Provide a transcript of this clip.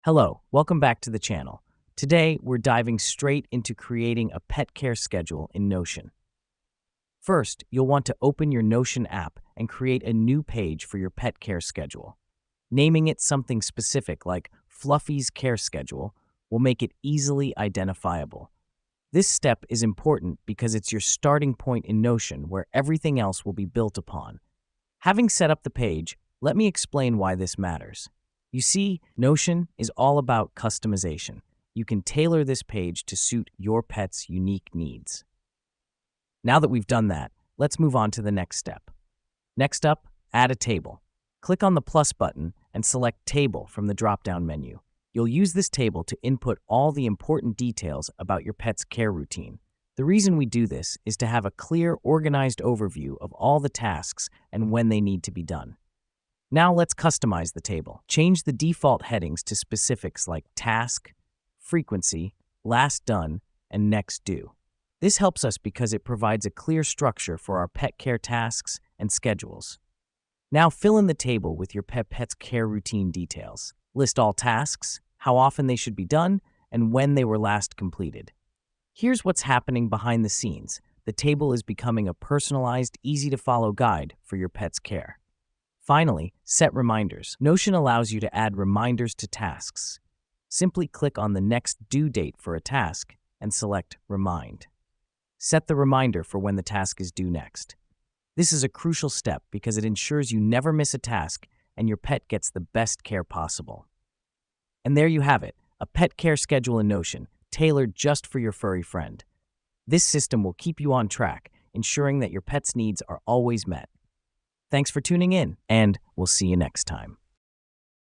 Hello, welcome back to the channel. Today, we're diving straight into creating a pet care schedule in Notion. First, you'll want to open your Notion app and create a new page for your pet care schedule. Naming it something specific like Fluffy's Care Schedule will make it easily identifiable. This step is important because it's your starting point in Notion where everything else will be built upon. Having set up the page, let me explain why this matters. You see, Notion is all about customization. You can tailor this page to suit your pet's unique needs. Now that we've done that, let's move on to the next step. Next up, add a table. Click on the plus button and select Table from the drop-down menu. You'll use this table to input all the important details about your pet's care routine. The reason we do this is to have a clear, organized overview of all the tasks and when they need to be done. Now let's customize the table. Change the default headings to specifics like task, frequency, last done, and next due. This helps us because it provides a clear structure for our pet care tasks and schedules. Now fill in the table with your pet's care routine details. List all tasks, how often they should be done, and when they were last completed. Here's what's happening behind the scenes. The table is becoming a personalized, easy-to-follow guide for your pet's care. Finally, set reminders. Notion allows you to add reminders to tasks. Simply click on the next due date for a task and select Remind. Set the reminder for when the task is due next. This is a crucial step because it ensures you never miss a task and your pet gets the best care possible. And there you have it, a pet care schedule in Notion, tailored just for your furry friend. This system will keep you on track, ensuring that your pet's needs are always met. Thanks for tuning in, and we'll see you next time.